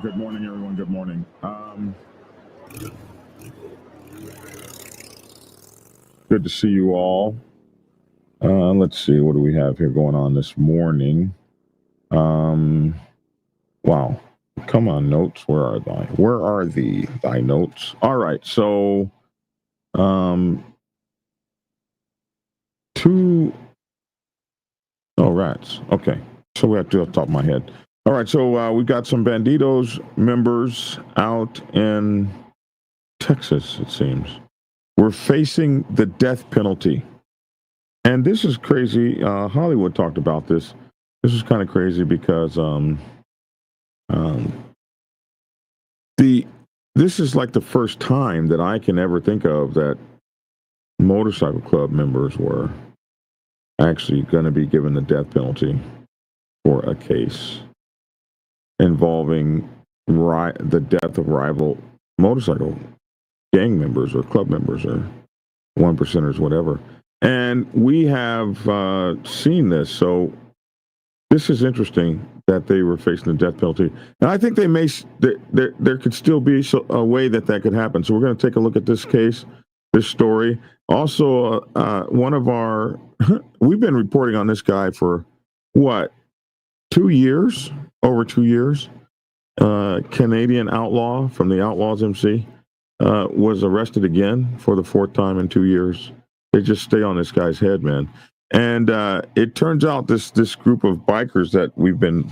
Good morning, everyone. Good morning. Good to see you all. Let's see, what do we have here going on this morning? Wow. Come on, notes. Where are thy? Where are thy notes? All right. So, rats. Okay. So we have to off the top of my head. All right. So we got some Bandidos members out in Texas, it seems. We're facing the death penalty. And this is crazy. Hollywood talked about this. This is kind of crazy because this is like the first time that I can ever think of that motorcycle club members were actually going to be given the death penalty for a case involving the death of rival motorcycle gang members or club members or one percenters, whatever. And we have seen this. So this is interesting that they were facing the death penalty. And I think there could still be a way that could happen. So we're going to take a look at this case, this story. Also, one of our, we've been reporting on this guy for what, 2 years, over 2 years. Canadian outlaw from the Outlaws MC was arrested again for the fourth time in 2 years. They just stay on this guy's head, man. And it turns out this group of bikers that we've been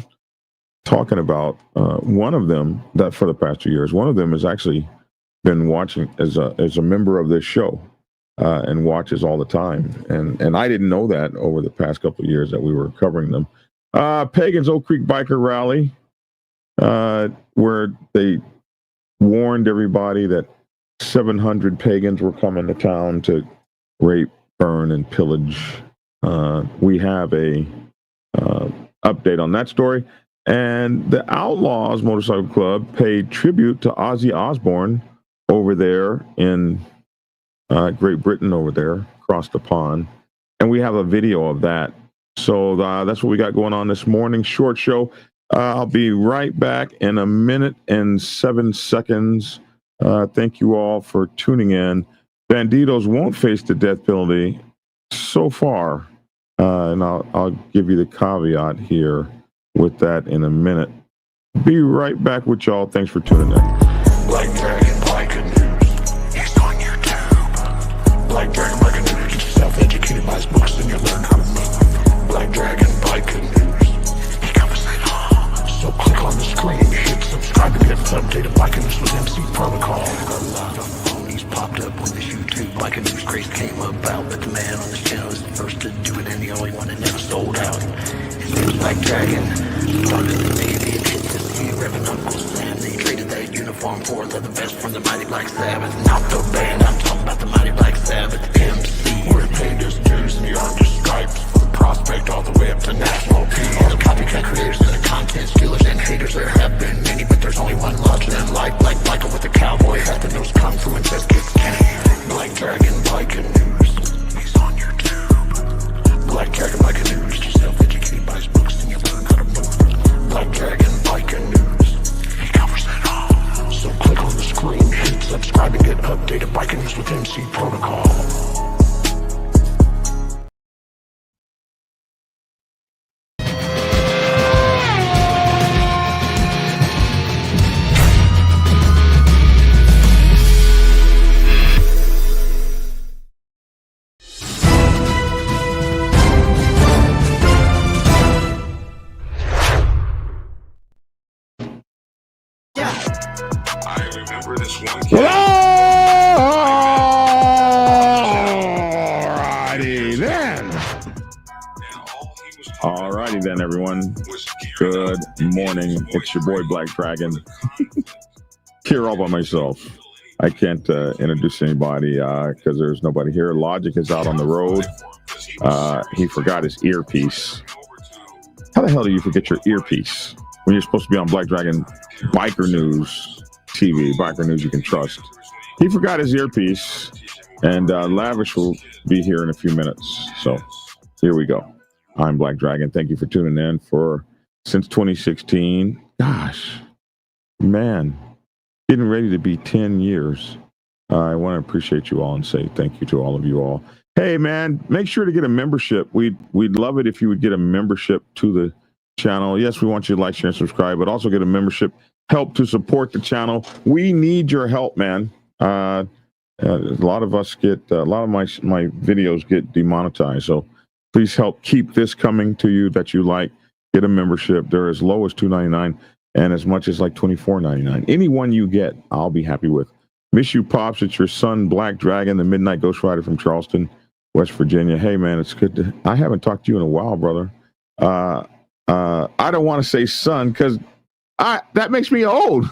talking about, one of them that for the past 2 years, one of them has actually been watching as a member of this show and watches all the time. And I didn't know that over the past couple of years that we were covering them. Pagan's Oak Creek biker rally, where they warned everybody that 700 pagans were coming to town to rape, burn, and pillage. We have a update on that story. And the Outlaws Motorcycle Club paid tribute to Ozzy Osbourne over there in Great Britain, over there across the pond. And we have a video of that. So that's what we got going on this morning. Short show. I'll be right back in a minute and 7 seconds. Thank you all for tuning in. Bandidos won't face the death penalty so far. And I'll give you the caveat here with that in a minute. Be right back with y'all. Thanks for tuning in. Black Dragon Biker News. He's on YouTube. Black Dragon Biker News. Get yourself educated by his books and you'll learn how to move. Black Dragon Biker News. He covers it all. So click on the screen, hit subscribe and get updated Biker News with MC Protocol. A lot of phonies popped up when this YouTube Biker News craze came about, but the man on this channel is the first to do it and the only one that never sold out. His name's Black Dragon. Started the Navy and hit the sea, revving Uncle Sam. They traded that uniform for leather vest from the Mighty Black Sabbath. Not the band, I'm talking about the Mighty Black Sabbath MC. Where he paid his dues and he earned his stripes for the prospect all the way up to national peace. All the copycat creators and the content stealers and haters, there have been many, but there's only one larger than life. Black biker with a cowboy hat that knows kung fu and says kicks Kenny. Black Dragon Biker News. He's on YouTube. Black Dragon Biker News. Get yourself educated by his books and you learn how to move. Black Dragon Biker News. He covers it all. So click on the screen, hit subscribe and get updated Biker News with MC Protocol. Alrighty then, everyone. Good morning. It's your boy Black Dragon. Here all by myself. I can't introduce anybody because there's nobody here. Logic is out on the road. He forgot his earpiece. How the hell do you forget your earpiece when you're supposed to be on Black Dragon Biker News TV, Biker News you can trust? He forgot his earpiece, and Lavish will be here in a few minutes. So here we go. I'm Black Dragon. Thank you for tuning in since 2016. Gosh, man, getting ready to be 10 years. I want to appreciate you all and say thank you to all of you all. Hey, man, make sure to get a membership. We'd love it if you would get a membership to the channel. Yes, we want you to like, share, and subscribe, but also get a membership. Help to support the channel. We need your help, man. A lot of us get, a lot of my videos get demonetized. So please help keep this coming to you that you like. Get a membership. They're as low as $2.99 and as much as like $24.99. Any one you get, I'll be happy with. Miss you, Pops. It's your son, Black Dragon, the Midnight Ghost Rider from Charleston, West Virginia. Hey, man, it's good to, I haven't talked to you in a while, brother. I don't want to say son because that makes me old.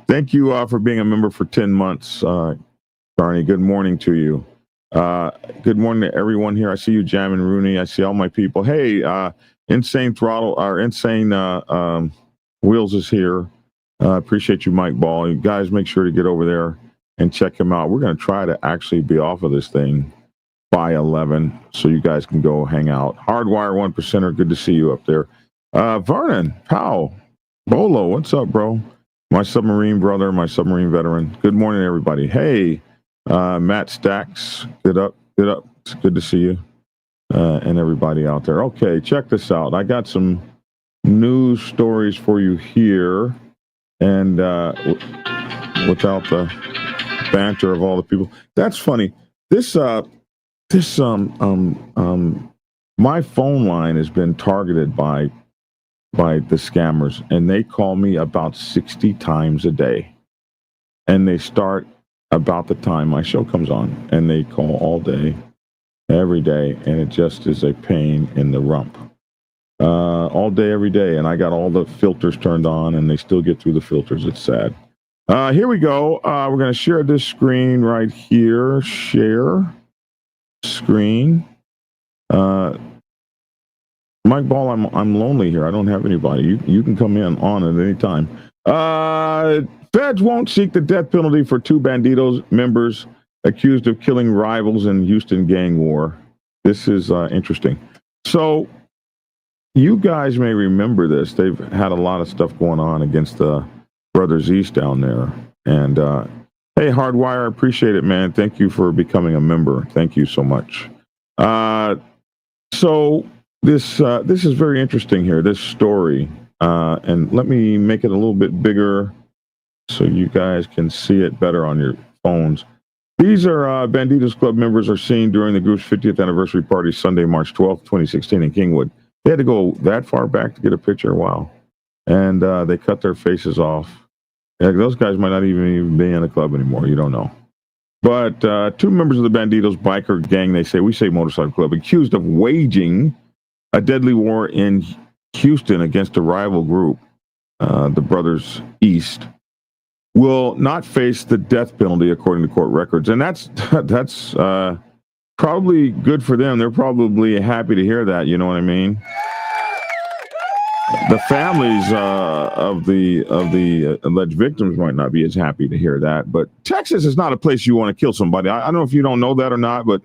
Thank you for being a member for 10 months, Barney. Good morning to you. Good morning to everyone here. I see you, Jam and Rooney. I see all my people. Hey, Insane Throttle, or Insane Wheels is here. Appreciate you, Mike Ball. You guys make sure to get over there and check him out. We're going to try to actually be off of this thing by 11 so you guys can go hang out. Hardwire 1%er, good to see you up there. Vernon, Powell, Bolo, what's up, bro? My submarine brother, my submarine veteran. Good morning, everybody. Hey, Matt Stacks, get up. It's good to see you and everybody out there. Okay, check this out. I got some news stories for you here. And without the banter of all the people, that's funny. My phone line has been targeted by the scammers, and they call me about 60 times a day, and they start about the time my show comes on, and they call all day, every day, and it just is a pain in the rump. All day, every day, and I got all the filters turned on, and they still get through the filters. It's sad. Here we go. We're going to share this screen right here. Share screen. Mike Ball, I'm lonely here. I don't have anybody. You can come in on at any time. Feds won't seek the death penalty for 2 Bandidos members accused of killing rivals in Houston gang war. This is interesting. So, you guys may remember this. They've had a lot of stuff going on against the Brothers East down there. And hey, Hardwire, appreciate it, man. Thank you for becoming a member. Thank you so much. So this is very interesting here, this story. And let me make it a little bit bigger so you guys can see it better on your phones. These are Bandidos Club members are seen during the group's 50th anniversary party Sunday, March 12th, 2016 in Kingwood. They had to go that far back to get a picture. Wow. And they cut their faces off. Yeah, those guys might not even be in the club anymore. You don't know. But 2 members of the Bandidos biker gang, we say motorcycle club, accused of waging a deadly war in Houston against a rival group, the Brothers East, will not face the death penalty according to court records. And that's probably good for them. They're probably happy to hear that. You know what I mean? The families of the alleged victims might not be as happy to hear that. But Texas is not a place you want to kill somebody. I don't know if you don't know that or not, but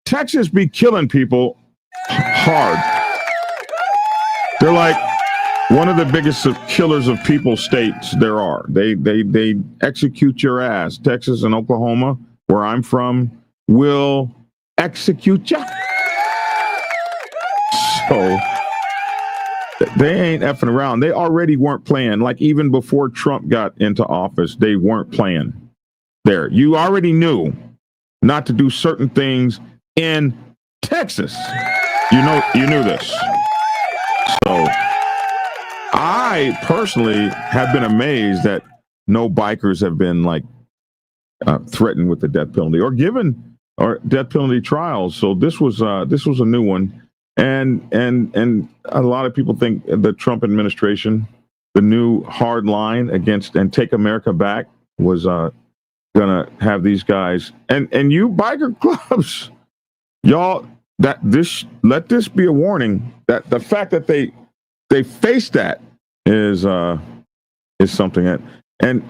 Texas be killing people hard. They're like one of the biggest killers of people states there are. They execute your ass. Texas and Oklahoma, where I'm from, will execute ya. So they ain't effing around. They already weren't playing. Like even before Trump got into office, they weren't playing there. You already knew not to do certain things in Texas. You knew this. So I personally have been amazed that no bikers have been like threatened with the death penalty or given or death penalty trials. So this was a new one, and a lot of people think the Trump administration, the new hard line against and take America back, was gonna have these guys and you biker clubs, y'all. Let this be a warning that the fact that they face that is something that and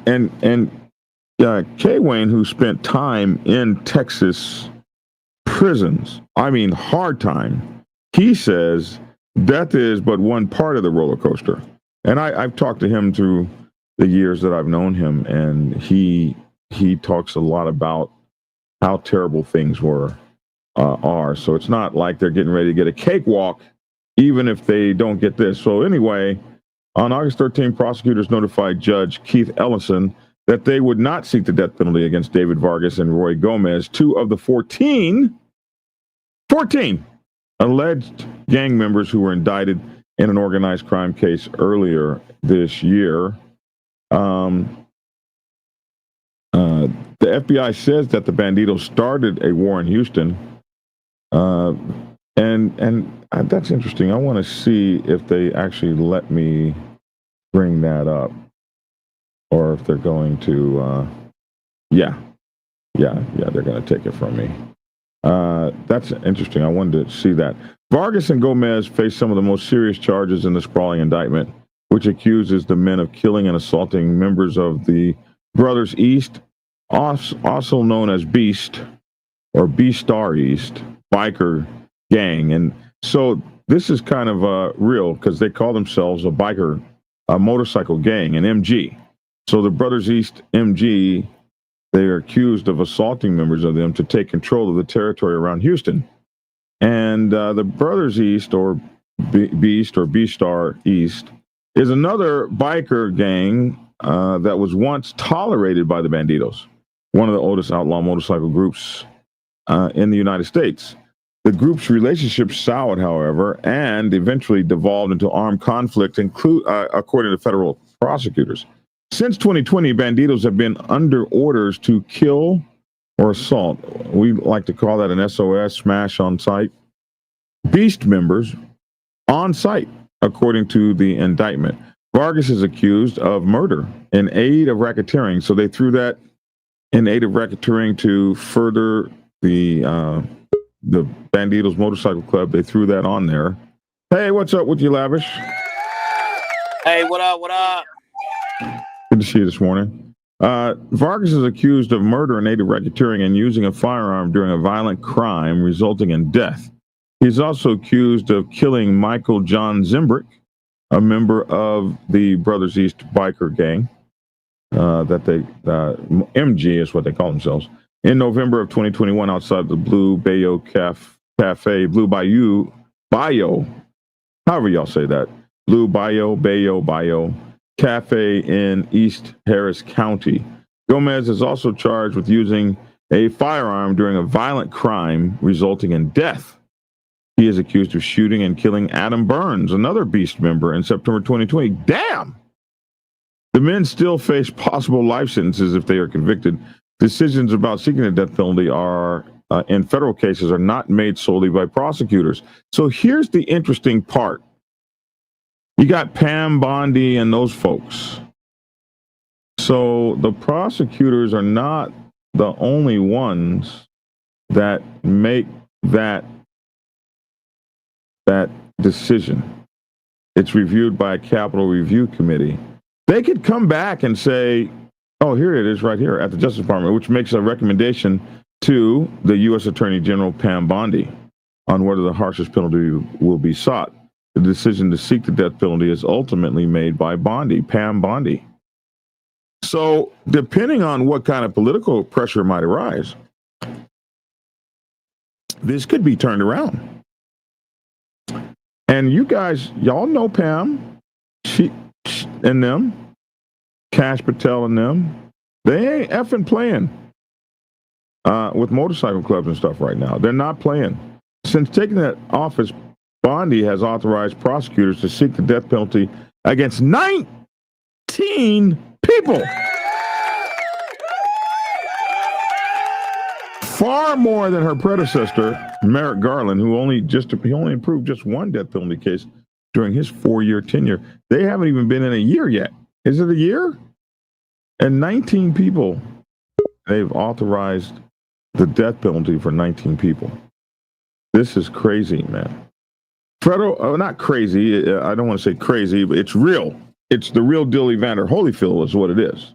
K. Wayne, who spent time in Texas prisons, I mean hard time, he says death is but one part of the roller coaster. And I've talked to him through the years that I've known him, and he talks a lot about how terrible things are. So it's not like they're getting ready to get a cakewalk, even if they don't get this. So anyway, on August 13th, prosecutors notified Judge Keith Ellison that they would not seek the death penalty against David Vargas and Roy Gomez, 2 of the 14 alleged gang members who were indicted in an organized crime case earlier this year. The FBI says that the Bandidos started a war in Houston, and that's interesting. I want to see if they actually let me bring that up, or if they're going to. Yeah, they're going to take it from me. That's interesting. I wanted to see that. Vargas and Gomez face some of the most serious charges in the sprawling indictment, which accuses the men of killing and assaulting members of the Brothers East, also known as Beast or B-Star East biker gang. And so this is kind of real, because they call themselves a motorcycle gang, an MG. So the Brothers East MG, they are accused of assaulting members of them to take control of the territory around Houston. And the Brothers East, or Beast or B-Star East, is another biker gang that was once tolerated by the Bandidos, one of the oldest outlaw motorcycle groups in the United States. The group's relationship soured, however, and eventually devolved into armed conflict, according to federal prosecutors. Since 2020, Bandidos have been under orders to kill or assault, we like to call that an SOS, smash on sight, Beast members on site, according to the indictment. Vargas is accused of murder in aid of racketeering, so they threw that in aid of racketeering to further the Bandidos Motorcycle Club. They threw that on there. Hey, what's up with you, Lavish? Hey, what up, what up? Good to see you this morning. Vargas is accused of murder in aid of racketeering and using a firearm during a violent crime resulting in death. He's also accused of killing Michael John Zimbrick, a member of the Brothers East biker gang, MG is what they call themselves, in November of 2021 outside the Blue Bayou Cafe, Blue Bayou, however y'all say that, Blue Bayou Cafe in East Harris County. Gomez is also charged with using a firearm during a violent crime resulting in death. He is accused of shooting and killing Adam Burns, another Beast member, in September 2020. Damn! The men still face possible life sentences if they are convicted. Decisions about seeking the death penalty in federal cases are not made solely by prosecutors. So here's the interesting part. You got Pam Bondi and those folks. So the prosecutors are not the only ones that make that decision. It's reviewed by a Capitol Review Committee. They could come back and say, oh, here it is right here at the Justice Department, which makes a recommendation to the U.S. Attorney General Pam Bondi on whether the harshest penalty will be sought. The decision to seek the death penalty is ultimately made by Pam Bondi. So depending on what kind of political pressure might arise, this could be turned around. And you guys, y'all know Pam, she and them, Cash Patel and them, they ain't effing playing with motorcycle clubs and stuff right now. They're not playing. Since taking that office, Bondi has authorized prosecutors to seek the death penalty against 19 people. Far more than her predecessor, Merrick Garland, who only approved just one death penalty case during his 4-year tenure. They haven't even been in a year yet. Is it a year? And 19 people, they've authorized the death penalty for 19 people. This is crazy, man. Federal, not crazy. I don't want to say crazy, but it's real. It's the real deal. Evander Holyfield is what it is.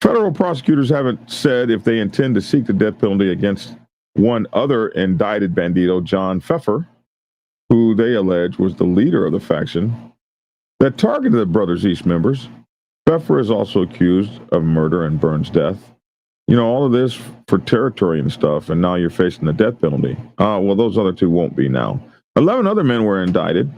Federal prosecutors haven't said if they intend to seek the death penalty against one other indicted bandito, John Pfeffer, who they allege was the leader of the faction that targeted the Brothers East members. Pfeffer is also accused of murder and Burns' death. You know, all of this for territory and stuff, and now you're facing the death penalty. Well, those other two won't be now. 11 other men were indicted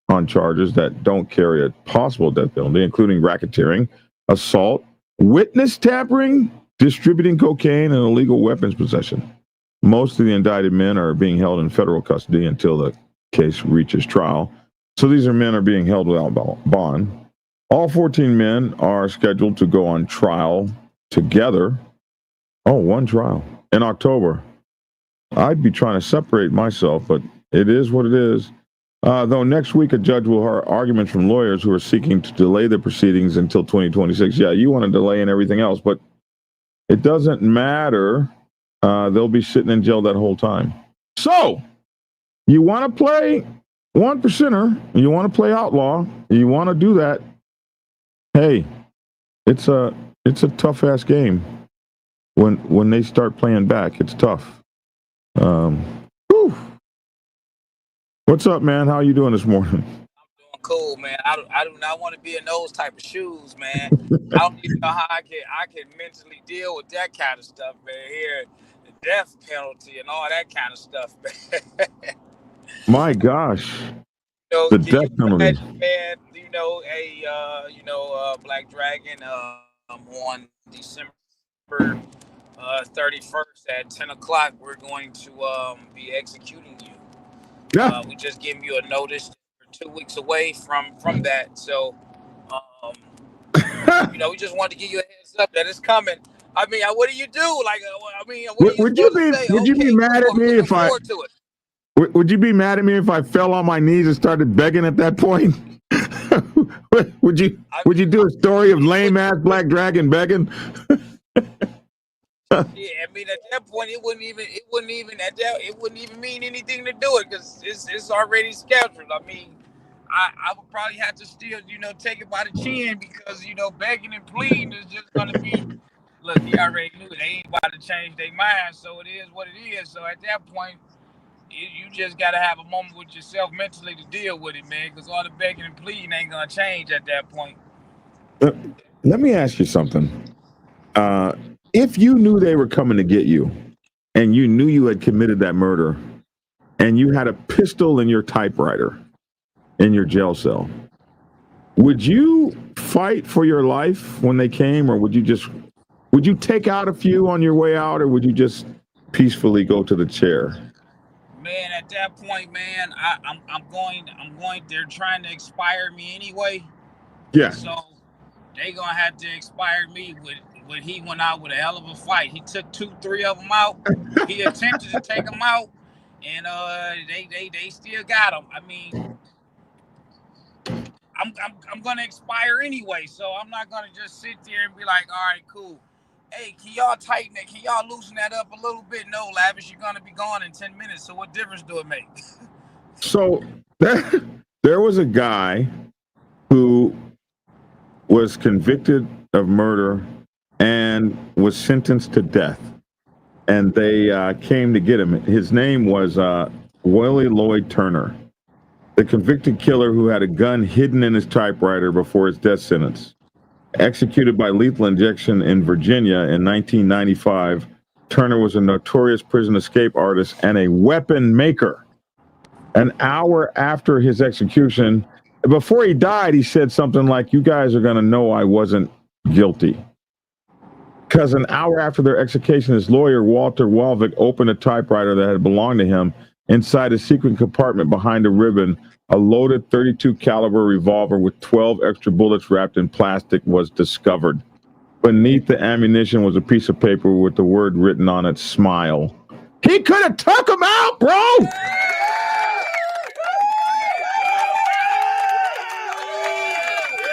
on charges that don't carry a possible death penalty, including racketeering, assault, witness tampering, distributing cocaine, and illegal weapons possession. Most of the indicted men are being held in federal custody until the case reaches trial. So these men are being held without bond. All 14 men are scheduled to go on trial together. Oh, one trial in October. I'd be trying to separate myself, but it is what it is. Though next week a judge will hear arguments from lawyers who are seeking to delay the proceedings until 2026. Yeah, you want to delay and everything else, but it doesn't matter. They'll be sitting in jail that whole time. So you want to play one percenter, you want to play outlaw, you want to do that. Hey, it's a tough ass game. When they start playing back, it's tough. What's up, man? How you doing this morning? I'm doing cool, man. I do not want to be in those type of shoes, man. I don't even know how I can mentally deal with that kind of stuff, man. Here, the death penalty and all that kind of stuff, man. My gosh, the death penalty, imagine, man. Black Dragon on December 31st at 10 o'clock, we're going to be executing you. Yeah. We just gave you a notice. We're 2 weeks away from that. So, we just wanted to give you a heads up that it's coming. I mean, what do you do? Like, would you be mad at me if I? Would you be mad at me if I fell on my knees and started begging at that point? Would you do a story of lame ass Black Dragon begging? Yeah, I mean, at that point, it wouldn't even mean anything to do it because it's already scheduled. I mean, I would probably have to still, take it by the chin because, begging and pleading is just going to be, look, he already knew they ain't about to change their mind, so it is what it is. So at that point, you just got to have a moment with yourself mentally to deal with it, man, because all the begging and pleading ain't going to change at that point. Let me ask you something. If you knew they were coming to get you and you knew you had committed that murder and you had a pistol in your typewriter in your jail cell, would you fight for your life when they came, or would you take out a few on your way out, or would you just peacefully go to the chair? Man, at that point, man, I'm going, they're trying to expire me anyway. Yeah. So they gonna have to expire me when he went out with a hell of a fight. He took 2-3 of them out. He attempted to take them out, and they still got him. I mean, I'm gonna expire anyway, so I'm not gonna just sit there and be like, all right, cool. Hey, can y'all tighten it? Can y'all loosen that up a little bit? No, Lavish, you're gonna be gone in 10 minutes. So what difference do it make? So there was a guy who was convicted of murder and was sentenced to death, and they came to get him. His name was Willie Lloyd Turner, the convicted killer who had a gun hidden in his typewriter before his death sentence. Executed by lethal injection in Virginia in 1995, Turner was a notorious prison escape artist and a weapon maker. An hour after his execution, before he died, he said something like, "You guys are going to know I wasn't guilty." Because an hour after their execution, his lawyer, Walter Walvick, opened a typewriter that had belonged to him. Inside a secret compartment behind a ribbon, a loaded .32 caliber revolver with 12 extra bullets wrapped in plastic was discovered. Beneath the ammunition was a piece of paper with the word written on it, "Smile." He could have took him out, bro!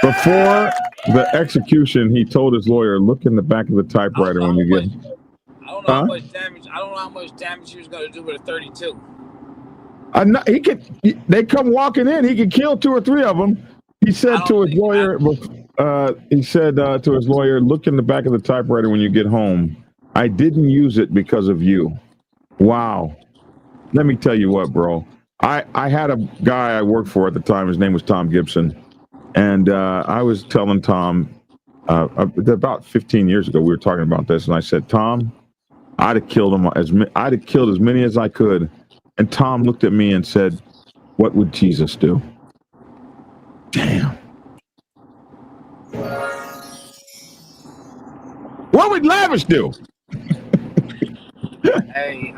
Before the execution, he told his lawyer, "Look in the back of the typewriter when you get." I don't know how much damage. I don't know how much damage he was going to do with a 32. He could. They come walking in. He could kill 2 or 3 of them. He said to his lawyer. "Look in the back of the typewriter when you get home. I didn't use it because of you." Wow. Let me tell you what, bro. I had a guy I worked for at the time. His name was Tom Gibson. And I was telling Tom, About 15 years ago, we were talking about this, and I said, Tom, I'd have killed him I'd have killed as many as I could. And Tom looked at me and said, what would Jesus do? Damn. What would Lavish do? Hey,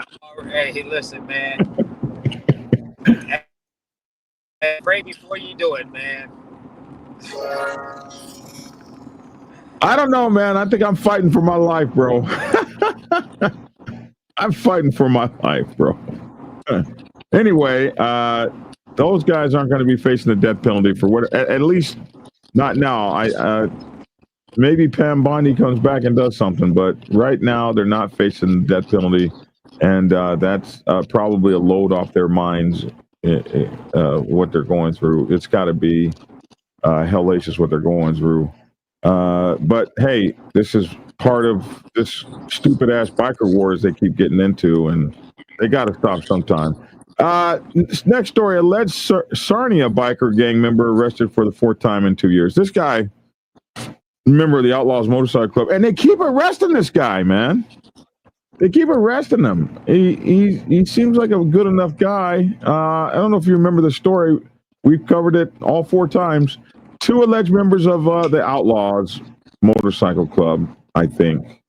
listen, man. Hey, pray before you do it, man. I don't know, man. I think I'm fighting for my life, bro. I'm fighting for my life, bro. Anyway, those guys aren't going to be facing the death penalty for what, at least not now. Maybe Pam Bondi comes back and does something, but right now they're not facing the death penalty, and that's probably a load off their minds. What they're going through, it's got to be hellacious what they're going through. But hey, this is part of this stupid ass biker wars they keep getting into, and they got to stop sometime. Next story: alleged Sarnia biker gang member arrested for the 4th time in 2 years. This guy, member of the Outlaws Motorcycle Club, and they keep arresting this guy, man. They keep arresting him. He seems like a good enough guy. I don't know if you remember the story. We've covered it all 4 times. 2 alleged members of the Outlaws Motorcycle Club, I think.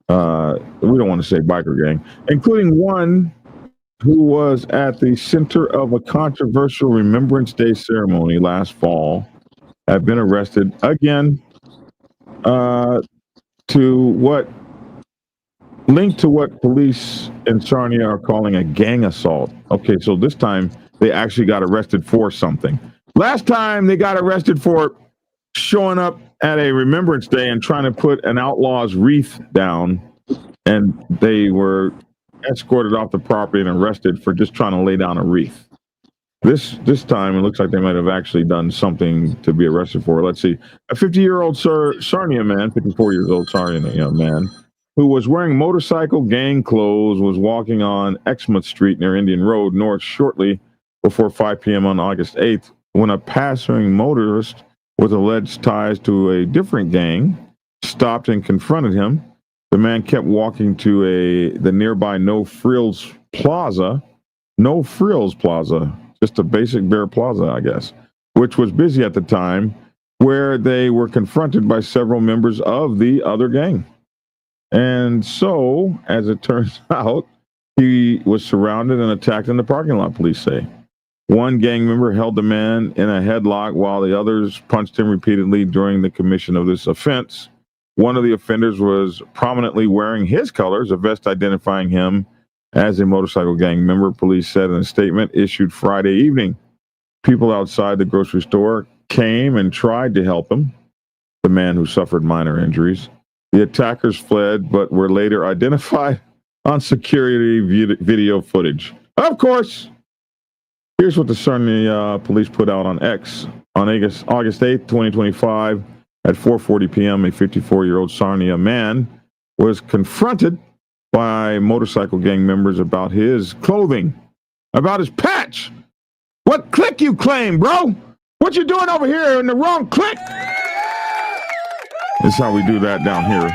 We don't want to say biker gang, including one who was at the center of a controversial Remembrance Day ceremony last fall, have been arrested again linked to what police in Sarnia are calling a gang assault. Okay, so this time they actually got arrested for something. Last time they got arrested for showing up at a Remembrance Day and trying to put an outlaw's wreath down, and they were escorted off the property and arrested for just trying to lay down a wreath. This time it looks like they might have actually done something to be arrested for. Let's see. A 50-year-old Sarnia man, 54 years old Sarnia man, who was wearing motorcycle gang clothes, was walking on Exmouth Street near Indian Road North shortly before 5 p.m. on August 8th when a passing motorist with alleged ties to a different gang stopped and confronted him. The man kept walking to the nearby No Frills Plaza, just a basic bare plaza, I guess, which was busy at the time, where they were confronted by several members of the other gang. And so, as it turns out, he was surrounded and attacked in the parking lot, police say. One gang member held the man in a headlock while the others punched him repeatedly during the commission of this offense. One of the offenders was prominently wearing his colors, a vest identifying him as a motorcycle gang member, police said in a statement issued Friday evening. People outside the grocery store came and tried to help him, the man who suffered minor injuries. The attackers fled, but were later identified on security video footage. Of course, here's what the Sarnia police put out on X. On August 8th, 2025, at 4:40 p.m., a 54-year-old Sarnia man was confronted by motorcycle gang members about his clothing, about his patch. What clique you claim, bro? What you doing over here in the wrong clique? That's how we do that down here.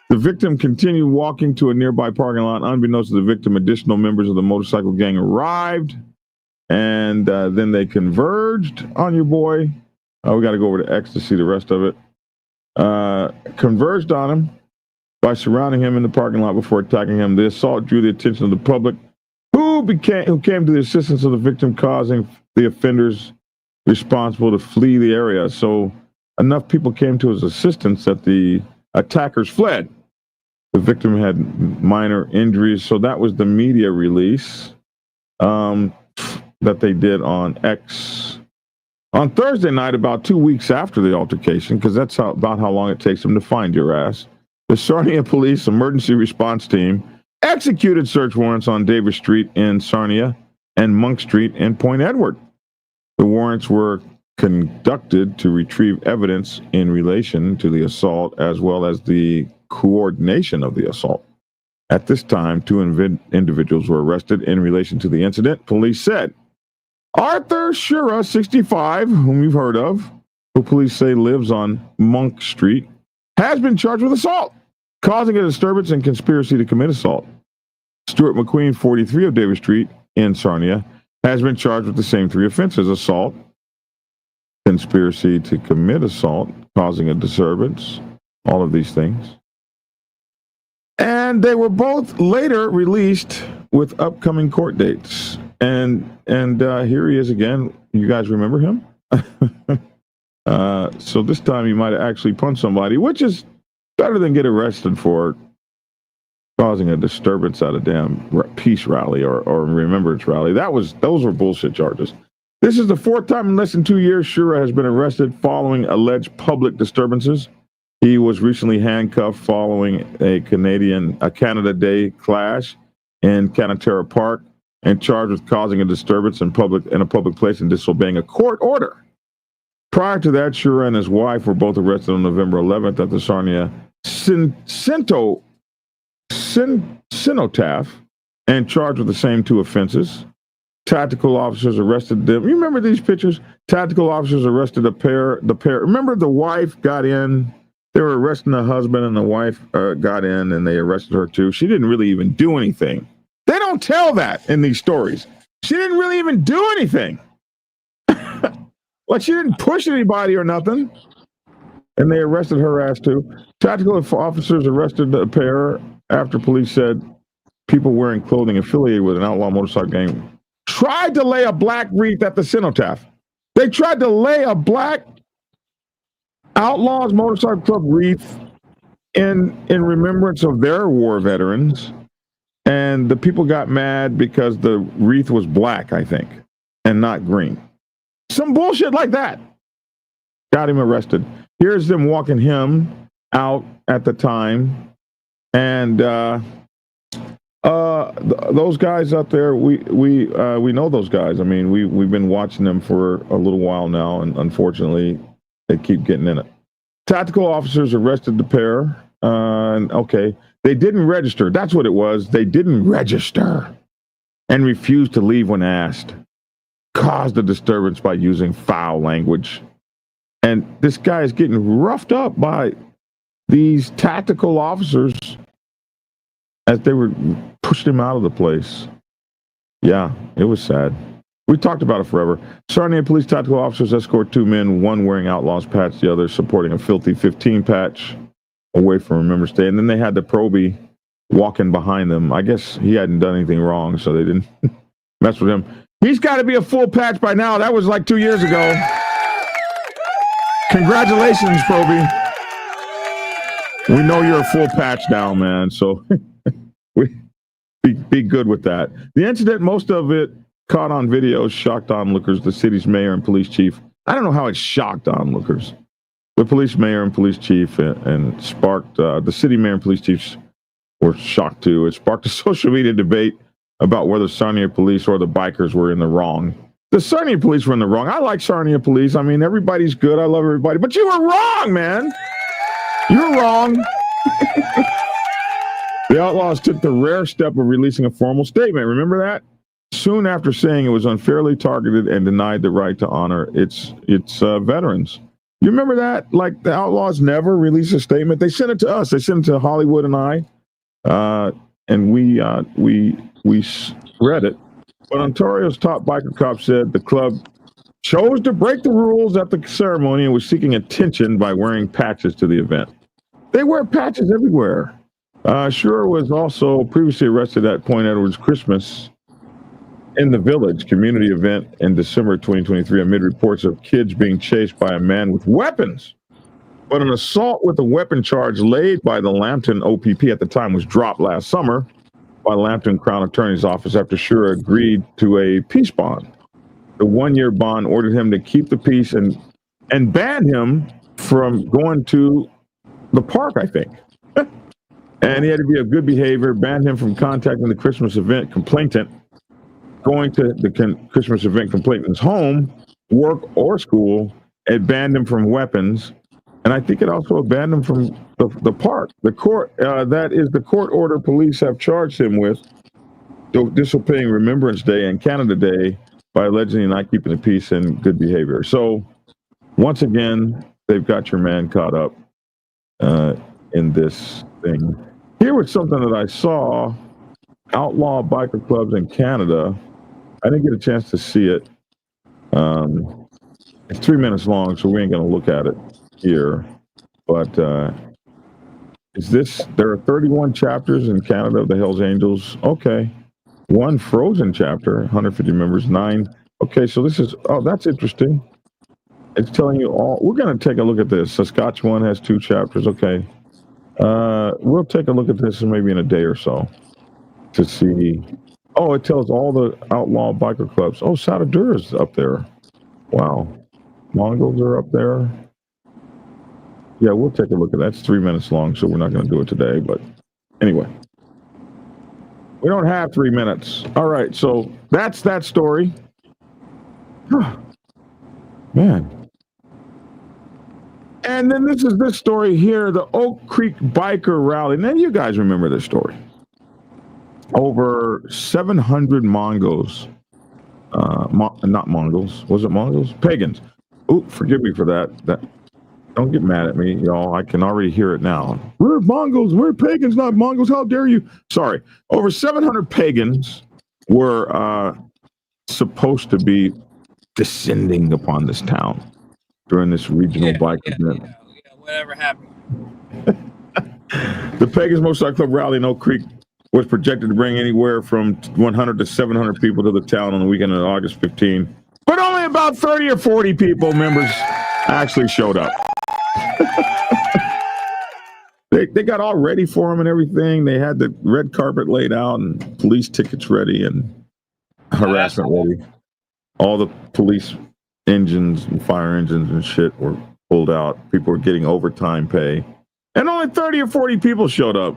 The victim continued walking to a nearby parking lot. Unbeknownst to the victim, additional members of the motorcycle gang arrived, and then they converged on your boy. We got to go over to X to see the rest of it. Converged on him by surrounding him in the parking lot before attacking him. The assault drew the attention of the public, who came to the assistance of the victim, causing the offenders responsible to flee the area. So enough people came to his assistance that the attackers fled. The victim had minor injuries. So that was the media release that they did on X on Thursday night, about 2 weeks after the altercation, because that's about how long it takes them to find your ass. The Sarnia Police Emergency Response Team executed search warrants on Davis Street in Sarnia and Monk Street in Point Edward. The warrants were conducted to retrieve evidence in relation to the assault as well as the coordination of the assault. At this time, 2 individuals were arrested in relation to the incident, police said. Arthur Shura, 65, whom you've heard of, who police say lives on Monk Street, has been charged with assault, causing a disturbance and conspiracy to commit assault. Stuart McQueen, 43 of Davis Street in Sarnia, has been charged with the same 3 offenses: assault, conspiracy to commit assault, causing a disturbance, all of these things. And they were both later released with upcoming court dates. And here he is again. You guys remember him? So this time he might have actually punched somebody, which is better than get arrested for causing a disturbance at a damn peace rally or remembrance rally. Those were bullshit charges. This is the 4th time in less than 2 years Shura has been arrested following alleged public disturbances. He was recently handcuffed following a Canada Day clash in Canatera Park and charged with causing a disturbance in a public place and disobeying a court order. Prior to that, Shura and his wife were both arrested on November 11th at the Sarnia Cenotaph and charged with the same 2 offenses. Tactical officers arrested them. You remember these pictures? Tactical officers arrested the pair. Remember the wife got in? They were arresting the husband, and the wife got in, and they arrested her too. She didn't really even do anything. They don't tell that in these stories. She didn't really even do anything. Like, she didn't push anybody or nothing. And they arrested her ass too. Tactical officers arrested the pair after police said people wearing clothing affiliated with an outlaw motorcycle gang tried to lay a black wreath at the cenotaph. They tried to lay a black Outlaws Motorcycle Club wreath in remembrance of their war veterans. And the people got mad because the wreath was black, I think, and not green. Some bullshit like that. Got him arrested. Here's them walking him out at the time. And those guys out there, we know those guys. I mean, we've been watching them for a little while now, and unfortunately, they keep getting in it. Tactical officers arrested the pair. Okay, they didn't register. That's what it was. They didn't register and refused to leave when asked. Caused a disturbance by using foul language. And this guy is getting roughed up by these tactical officers as they were pushing him out of the place. Yeah, it was sad. We talked about it forever. Sarnia police tactical officers escort 2 men, one wearing Outlaws patch, the other supporting a filthy 15 patch away from Remembrance Day. And then they had the probie walking behind them. I guess he hadn't done anything wrong, so they didn't mess with him. He's got to be a full patch by now. That was like 2 years ago. Congratulations, probie. We know you're a full patch now, man. So be good with that. The incident, most of it caught on video, shocked onlookers, the city's mayor and police chief. I don't know how it shocked onlookers. The police mayor and police chief and sparked, the city mayor and police chiefs were shocked too. It sparked a social media debate about whether Sarnia police or the bikers were in the wrong. The Sarnia police were in the wrong. I like Sarnia police. I mean, everybody's good. I love everybody. But you were wrong, man. You're wrong. The Outlaws took the rare step of releasing a formal statement. Remember that? Soon after saying it was unfairly targeted and denied the right to honor its veterans. You remember that? Like, the Outlaws never released a statement. They sent it to us. They sent it to Hollywood and I. And we read it. But Ontario's top biker cop said the club chose to break the rules at the ceremony and was seeking attention by wearing patches to the event. They wear patches everywhere. Shura was also previously arrested at Point Edwards Christmas in the Village community event in December 2023 amid reports of kids being chased by a man with weapons. But an assault with a weapon charge laid by the Lambton OPP at the time was dropped last summer by Lambton Crown Attorney's Office after Shura agreed to a peace bond. The 1-year bond ordered him to keep the peace and banned him from going to the park, I think. And he had to be of good behavior, banned him from contacting the Christmas event complainant, going to the Christmas event complainant's home, work, or school. It banned him from weapons. And I think it also banned him from the park. The court, that is the court order police have charged him with disobeying Remembrance Day and Canada Day by allegedly not keeping the peace and good behavior. So once again, they've got your man caught up in this thing. Here was something that I saw, outlaw biker clubs in Canada. I didn't get a chance to see it. It's 3 minutes long, so we ain't going to look at it here. But there are 31 chapters in Canada of the Hells Angels. Okay. One frozen chapter, 150 members, 9. Okay, so that's interesting. It's telling you all. We're going to take a look at this. Saskatchewan has 2 chapters. Okay. We'll take a look at this maybe in a day or so to see. Oh, it tells all the outlaw biker clubs. Oh, Sadadur is up there. Wow. Mongols are up there. Yeah, we'll take a look at that. It's 3 minutes long, so we're not going to do it today. But anyway, we don't have 3 minutes. All right, so that's that story. Man. And then this is this story here, the Oak Creek Biker Rally. Now, you guys remember this story. Over 700 Mongols. Not Mongols. Was it Mongols? Pagans. Oh, forgive me for that. Don't get mad at me, y'all. I can already hear it now. We're Mongols. We're pagans, not Mongols. How dare you? Sorry. Over 700 pagans were supposed to be descending upon this town during this regional bike event. Yeah, whatever happened. The Pagans Motorcycle Club rally in Oak Creek was projected to bring anywhere from 100 to 700 people to the town on the weekend of August 15. But only about 30 or 40 members actually showed up. They got all ready for them and everything. They had the red carpet laid out and police tickets ready and harassment ready. All the police engines and fire engines and shit were pulled out. People were getting overtime pay. And only 30 or 40 people showed up.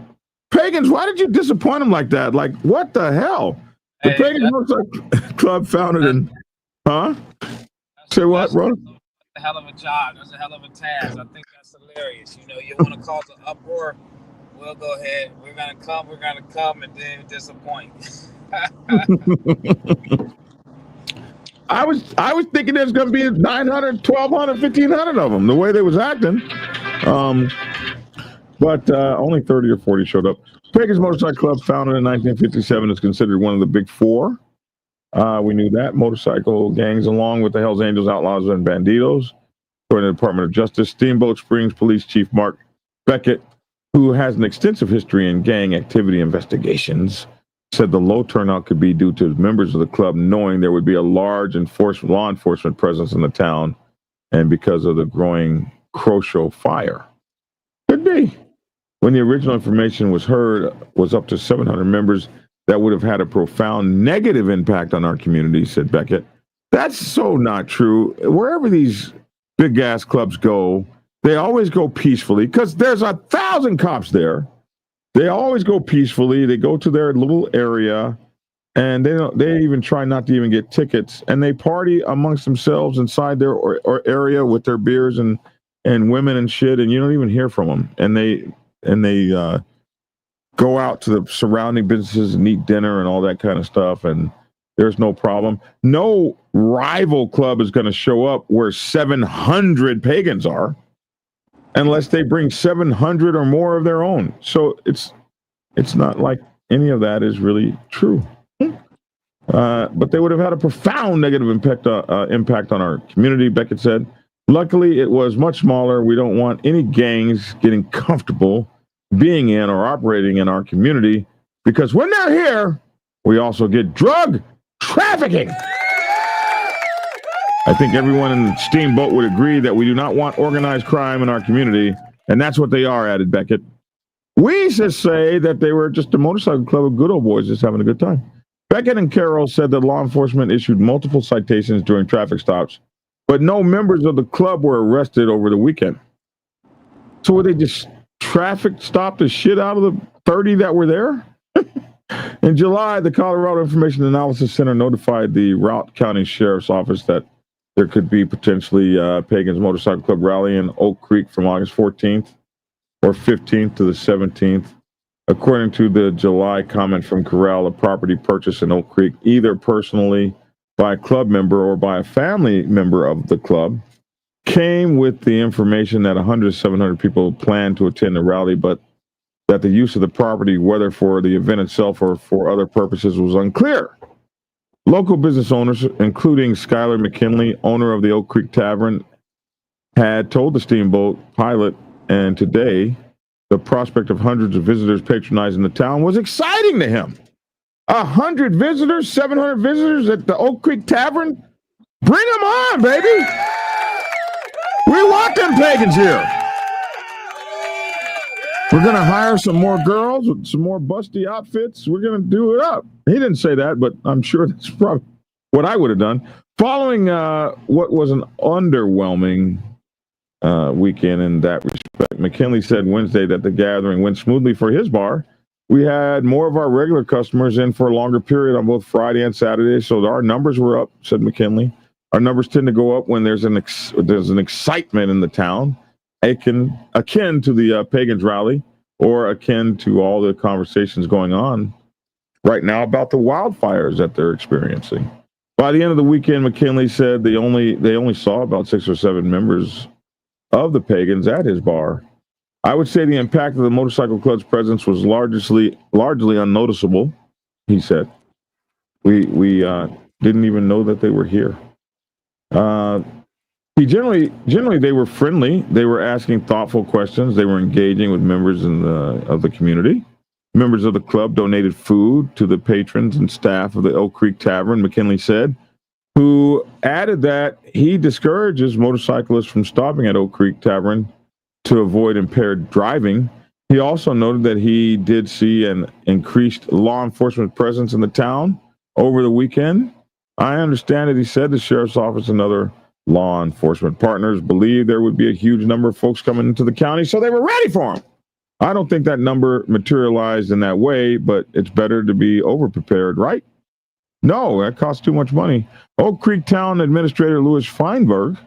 Pagans, why did you disappoint them like that? Like, what the hell? The Pagan Motorcycle Club founded in... Huh? Say what, bro? That's a hell of a job. That's a hell of a task. I think that's hilarious. You know, you want to cause an uproar, we'll go ahead. We're going to come and then disappoint. I was thinking there's going to be 900, 1,200, 1,500 of them, the way they was acting. But only 30 or 40 showed up. Pagans Motorcycle Club, founded in 1957, is considered one of the big four. We knew that. Motorcycle gangs, along with the Hells Angels, Outlaws, and Bandidos. According to the Department of Justice, Steamboat Springs Police Chief Mark Beckett, who has an extensive history in gang activity investigations, said the low turnout could be due to members of the club knowing there would be a large law enforcement presence in the town and because of the growing Croshow fire. Could be. When the original information was heard was up to 700 members, that would have had a profound negative impact on our community, said Beckett. That's so not true. Wherever these big ass clubs go, they always go peacefully because there's 1,000 cops there. They always go peacefully. They go to their little area, and they even try not to even get tickets. And they party amongst themselves inside their or area with their beers and women and shit. And you don't even hear from them. And they go out to the surrounding businesses and eat dinner and all that kind of stuff. And there's no problem. No rival club is going to show up where 700 pagans are, unless they bring 700 or more of their own. So it's not like any of that is really true. But they would have had a profound negative impact on our community, Beckett said. Luckily, it was much smaller. We don't want any gangs getting comfortable being in or operating in our community because when they're here, we also get drug trafficking. I think everyone in Steamboat would agree that we do not want organized crime in our community, and that's what they are, added Beckett. We just say that they were just a motorcycle club of good old boys just having a good time. Beckett and Carroll said that law enforcement issued multiple citations during traffic stops, but no members of the club were arrested over the weekend. So were they just traffic stopped the shit out of the 30 that were there? In July, the Colorado Information Analysis Center notified the Routt County Sheriff's Office that there could be potentially Pagans Motorcycle Club rally in Oak Creek from August 14th or 15th to the 17th. According to the July comment from Corral, a property purchased in Oak Creek, either personally by a club member or by a family member of the club, came with the information that 100 to 700 people planned to attend the rally, but that the use of the property, whether for the event itself or for other purposes, was unclear. Local business owners, including Skylar McKinley, owner of the Oak Creek Tavern, had told the Steamboat pilot, and today the prospect of hundreds of visitors patronizing the town was exciting to him. 100 visitors, 700 visitors at the Oak Creek Tavern? Bring them on, baby! We want them pagans here. We're going to hire some more girls with some more busty outfits. We're going to do it up. He didn't say that, but I'm sure that's probably what I would have done. Following what was an underwhelming weekend in that respect, McKinley said Wednesday that the gathering went smoothly for his bar. We had more of our regular customers in for a longer period on both Friday and Saturday, so our numbers were up, said McKinley. Our numbers tend to go up when there's an excitement in the town, akin to the Pagans rally, or akin to all the conversations going on right now about the wildfires that they're experiencing. By the end of the weekend, McKinley said they only saw about 6 or 7 members of the Pagans at his bar. I would say the impact of the motorcycle club's presence was largely unnoticeable, he said. We didn't even know that they were here. He generally they were friendly. They were asking thoughtful questions. They were engaging with members of the community. Members of the club donated food to the patrons and staff of the Oak Creek Tavern, McKinley said, who added that he discourages motorcyclists from stopping at Oak Creek Tavern to avoid impaired driving. He also noted that he did see an increased law enforcement presence in the town over the weekend. I understand that he said the sheriff's office and other law enforcement partners believed there would be a huge number of folks coming into the county, so they were ready for him. I don't think that number materialized in that way, but it's better to be over-prepared, right? No, that costs too much money. Oak Creek Town Administrator Louis Feinberg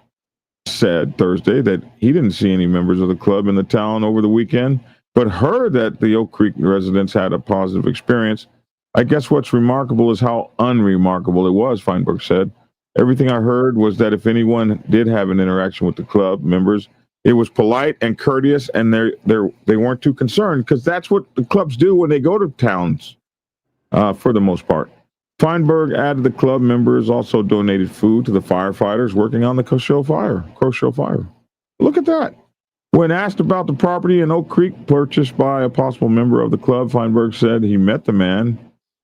said Thursday that he didn't see any members of the club in the town over the weekend, but heard that the Oak Creek residents had a positive experience. I guess what's remarkable is how unremarkable it was, Feinberg said. Everything I heard was that if anyone did have an interaction with the club members, it was polite and courteous, and they weren't too concerned, because that's what the clubs do when they go to towns, for the most part. Feinberg added the club members also donated food to the firefighters working on the Cashapp fire. Look at that. When asked about the property in Oak Creek purchased by a possible member of the club, Feinberg said he met the man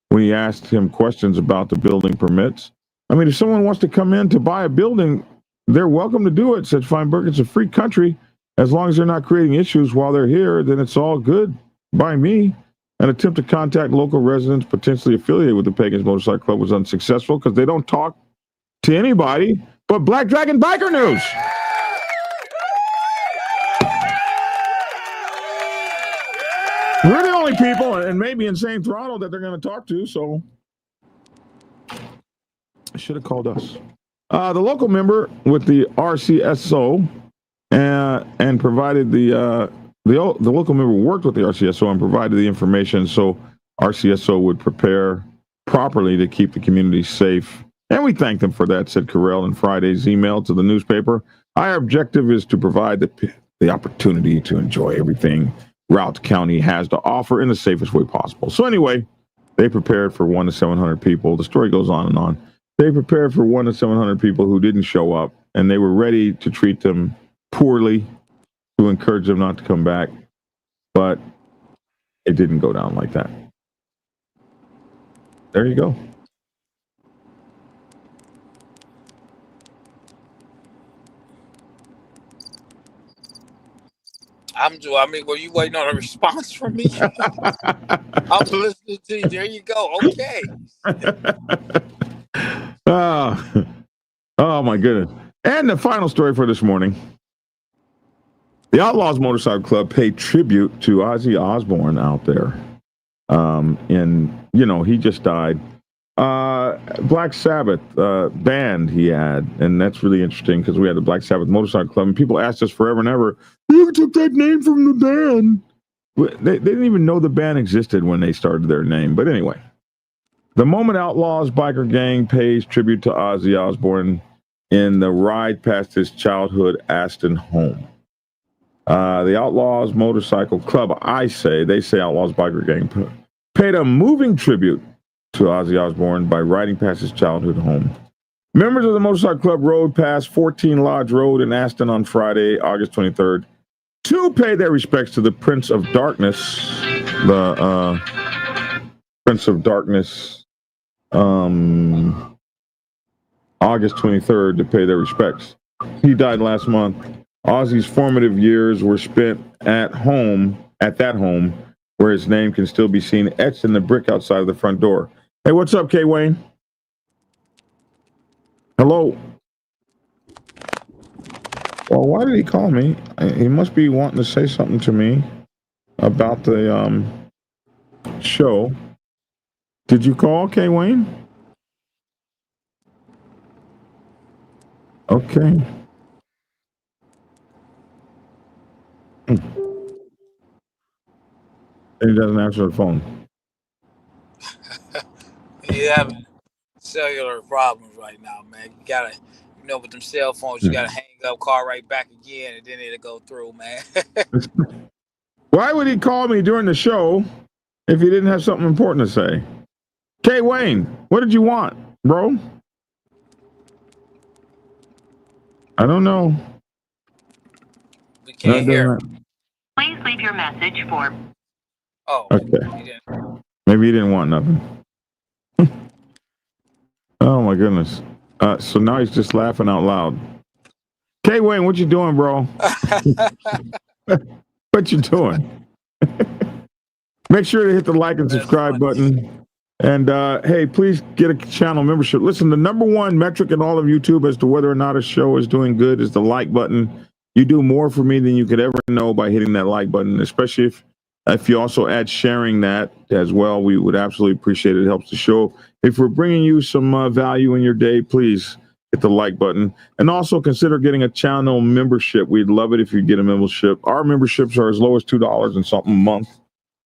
when he asked him questions about the building permits. I mean, if someone wants to come in to buy a building, they're welcome to do it, said Feinberg. It's a free country. As long as they're not creating issues while they're here, then it's all good by me. An attempt to contact local residents potentially affiliated with the Pagans Motorcycle Club was unsuccessful because they don't talk to anybody but Black Dragon Biker News. We're the only people, and maybe Insane Throttle, that they're going to talk to, so they should have called us. The local member with the RCSO and provided the local member worked with the RCSO and provided the information so RCSO would prepare properly to keep the community safe. And we thank them for that, said Carell in Friday's email to the newspaper. Our objective is to provide the opportunity to enjoy everything Routt County has to offer in the safest way possible. So anyway, they prepared for 1 to 700 people. The story goes on and on. They prepared for 1 to 700 people who didn't show up, and they were ready to treat them poorly, to encourage them not to come back. But it didn't go down like that. There you go. Were you waiting on a response from me? I'm listening to you. There you go. Okay. Oh, my goodness. And the final story for this morning. The Outlaws Motorcycle Club paid tribute to Ozzy Osbourne out there. He just died. Black Sabbath band he had, and that's really interesting because we had the Black Sabbath Motorcycle Club, and people asked us forever and ever, you took that name from the band. They didn't even know the band existed when they started their name. But anyway, the Moment Outlaws biker gang pays tribute to Ozzy Osbourne in the ride past his childhood Aston home. The Outlaws Motorcycle Club, they say Outlaws Biker Gang, paid a moving tribute to Ozzy Osbourne by riding past his childhood home. Members of the Motorcycle Club rode past 14 Lodge Road in Aston on Friday, August 23rd, to pay their respects to the Prince of Darkness, August 23rd, to pay their respects. He died last month. Ozzy's formative years were spent at that home, where his name can still be seen etched in the brick outside of the front door. Hey, what's up, K. Wayne? Hello. Well, why did he call me? He must be wanting to say something to me about the show. Did you call, K. Wayne? Okay. He doesn't answer the phone. You having cellular problems right now, man. You gotta, with them cell phones, you gotta hang up, call right back again, and then it'll go through, man. Why would he call me during the show if he didn't have something important to say? K. Wayne, what did you want, bro? I don't know. We can't hear. Please leave your message for... Oh, okay. Maybe he didn't want nothing. Oh my goodness. So now he's just laughing out loud. K. Wayne, what you doing, bro? What you doing? Make sure to hit the like and subscribe button. And hey, please get a channel membership. Listen, the number one metric in all of YouTube as to whether or not a show is doing good is the like button. You do more for me than you could ever know by hitting that like button, especially if you also add sharing that as well. We would absolutely appreciate it. It helps the show. If we're bringing you some value in your day, please hit the like button. And also consider getting a channel membership. We'd love it if you get a membership. Our memberships are as low as $2 and something a month,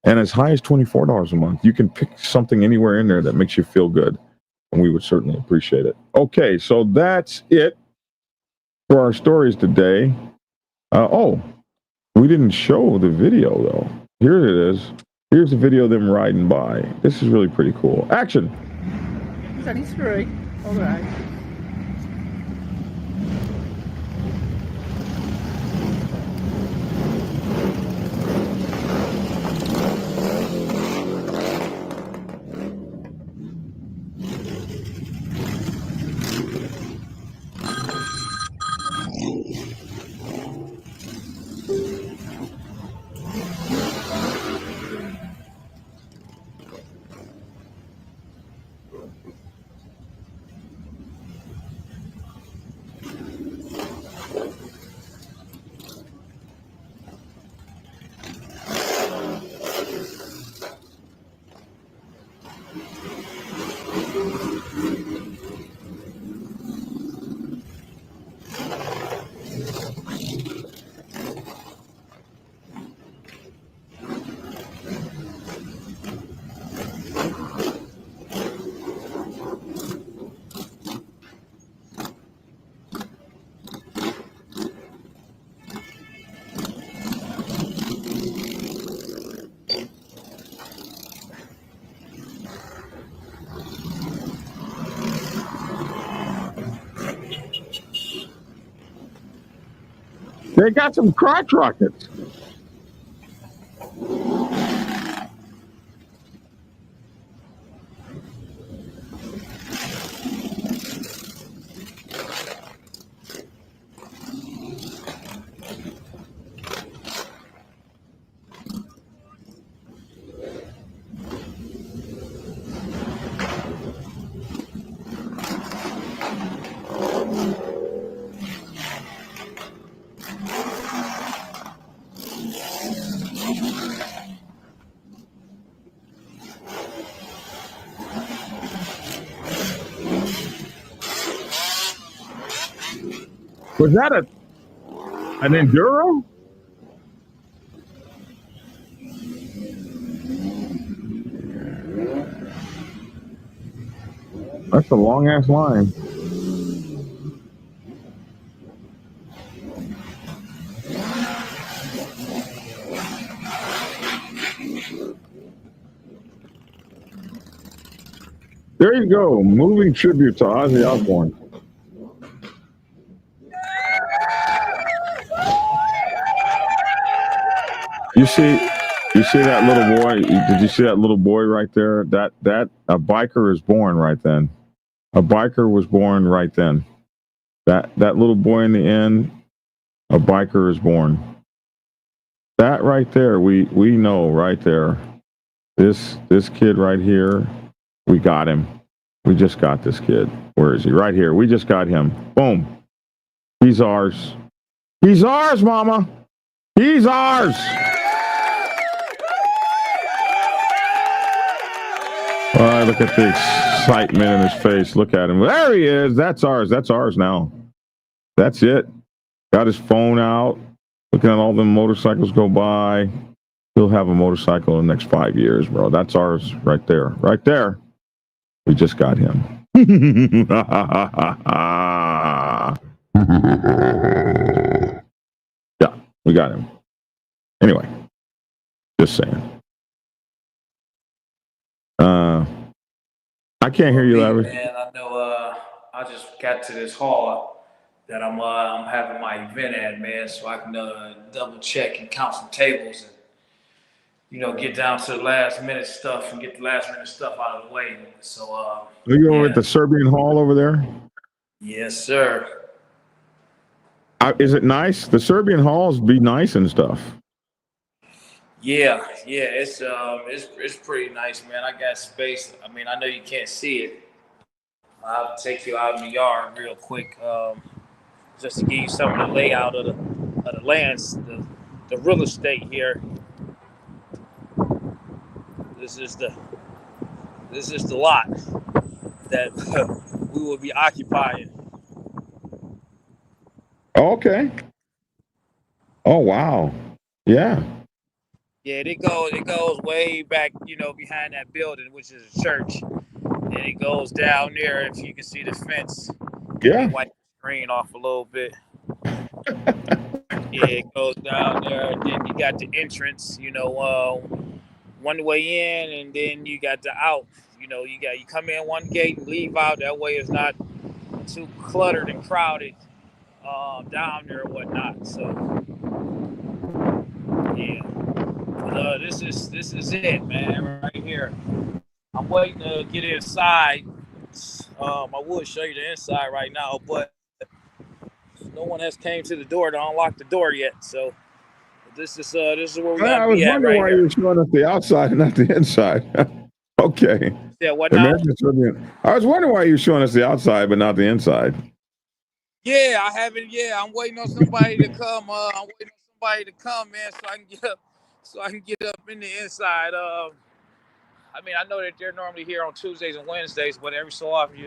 and as high as $24 a month. You can pick something anywhere in there that makes you feel good, and we would certainly appreciate it. Okay, so that's it for our stories today. We didn't show the video, though. Here it is. Here's the video of them riding by. This is really pretty cool. Action. It's only 3. All right. They got some crotch rockets. Was that an Enduro? That's a long ass line. There you go. Moving tribute to Ozzy Osbourne. You see that little boy? Did you see that little boy right there? That a biker is born right then. A biker was born right then. That little boy in the end, a biker is born. That right there, we know right there. This kid right here, we got him. We just got this kid. Where is he? Right here. We just got him. Boom. He's ours. He's ours, mama. He's ours. Look at the excitement in his face. Look at him. There he is. That's ours. That's ours now. That's it. Got his phone out. Looking at all the motorcycles go by. He'll have a motorcycle in the next 5 years, bro. That's ours right there. Right there. We just got him. Yeah, we got him. Anyway, just saying. I can't hear you, Larry. Man, I know. I just got to this hall that I'm having my event at, man, so I can double check and count some tables and get down to the last minute stuff and get the last minute stuff out of the way. So. Are you over at the Serbian Hall over there? Yes, sir. Is it nice? The Serbian Halls be nice and stuff. Yeah, it's pretty nice, man. I got space. I mean, I know you can't see it. I'll take you out in the yard real quick, just to give you some of the layout of the lands, the real estate here. This is the lot that we will be occupying. Okay. Oh wow. Yeah. Yeah, it goes way back, behind that building, which is a church. And it goes down there, if you can see the fence. Yeah. Wipe the screen off a little bit. Yeah, it goes down there. And then you got the entrance, one way in, and then you got the out. You come in one gate and leave out. That way it's not too cluttered and crowded down there or whatnot. So, yeah. This is it, man, right here. I'm waiting to get inside. I would show you the inside right now, but no one has came to the door to unlock the door yet. So this is where we're gonna be at right here. I was wondering why you were showing us the outside and not the inside. Okay. Yeah, what now? I was wondering why you were showing us the outside but not the inside. Yeah, I haven't. Yeah, I'm waiting on somebody to come. I'm waiting on somebody to come, man, so I can get up in the inside. I mean, I know that they're normally here on Tuesdays and Wednesdays, but every so often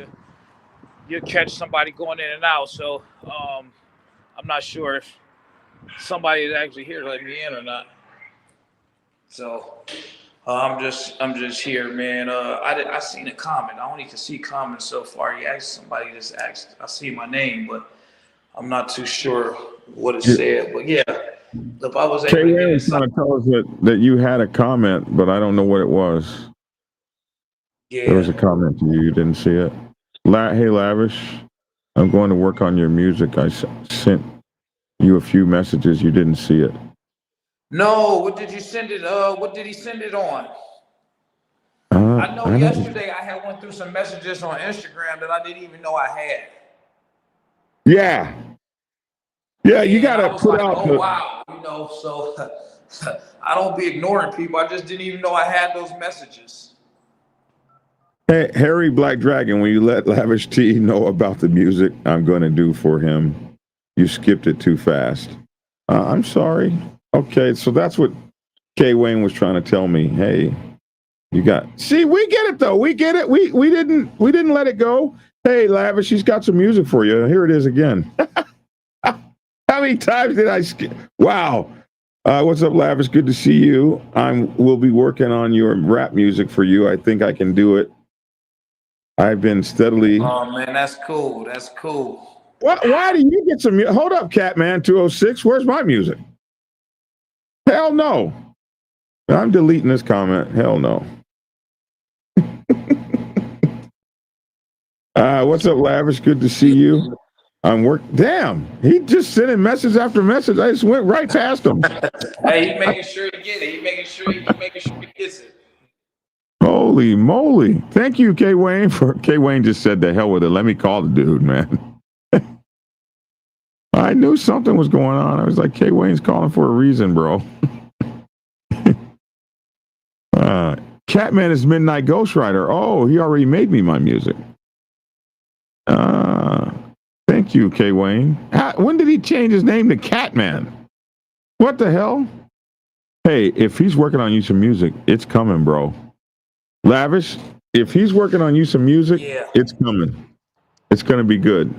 you catch somebody going in and out. So I'm not sure if somebody is actually here to let me in or not. So I'm just here, man. I seen a comment. I only can see comments so far. Somebody just asked. I see my name, but I'm not too sure what it said. But yeah. If I was able to get was trying to tell us that you had a comment, but I don't know what it was. Yeah. There was a comment to you. You didn't see it. Hey, Lavish, I'm going to work on your music. I sent you a few messages. You didn't see it. No. What did you send it? What did he send it on? I know yesterday I had went through some messages on Instagram that I didn't even know I had. Yeah. Yeah, you got to put out. Oh, wow. So I don't be ignoring people. I just didn't even know I had those messages. Hey, Harry Black Dragon, when you let Lavish T know about the music I'm going to do for him, you skipped it too fast. I'm sorry. Okay, so that's what K. Wayne was trying to tell me. Hey, you got. See, we get it though. We get it. We didn't let it go. Hey, Lavish, he's got some music for you. Here it is again. How many times did I skip? Wow. What's up, Lavish? Good to see you. We'll be working on your rap music for you. I think I can do it. I've been steadily. Oh man, that's cool. That's cool. Why do you get some? Hold up, Catman 206. Where's my music? Hell no. I'm deleting this comment. Hell no. What's up, Lavish? Good to see you. I'm work. Damn, he just sending message after message. I just went right past him. Hey, he making sure he get it. He making sure he gets it. Holy moly! Thank you, K Wayne. For K Wayne just said the hell with it. Let me call the dude, man. I knew something was going on. I was like, K Wayne's calling for a reason, bro. Catman is Midnight Ghostwriter. Oh, he already made me my music. Thank you, K Wayne. When did he change his name to Catman? What the hell? Hey, if he's working on you some music, it's coming, bro. Lavish, if he's working on you some music, it's coming. It's going to be good.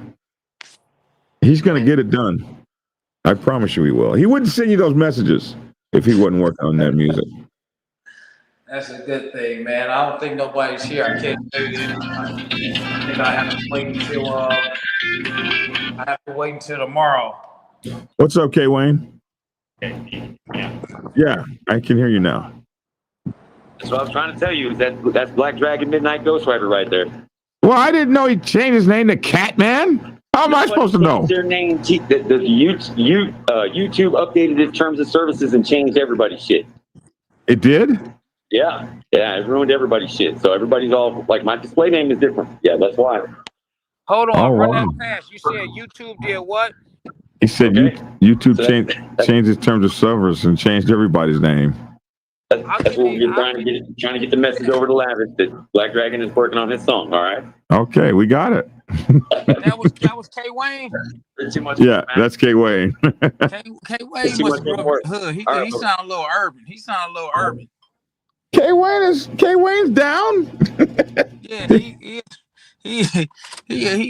He's going to get it done. I promise you he will. He wouldn't send you those messages if he wasn't working on that music. That's a good thing, man. I don't think nobody's here. I can't tell you anybody. I think I have to wait until tomorrow. What's up, K Wayne? Yeah, I can hear you now. That's what I was trying to tell you. That's Black Dragon Midnight Ghostwriter right there. Well, I didn't know he changed his name to Catman. How am I supposed to know? Their name, the YouTube updated its terms of services and changed everybody's shit. It did? Yeah, it ruined everybody's shit. So everybody's all like, my display name is different. Yeah, that's why. Hold on, Oh, run wow. that fast. You said YouTube did what? He said Okay. YouTube changed its terms of service and changed everybody's name. That's what we're trying to get the message over to Lavish that Black Dragon is working on his song. All right. Okay, we got it. That was K Wayne. Too much. Yeah, that's K Wayne. K Wayne must be from the hood. He sound a little urban. K Wayne's down. Yeah, he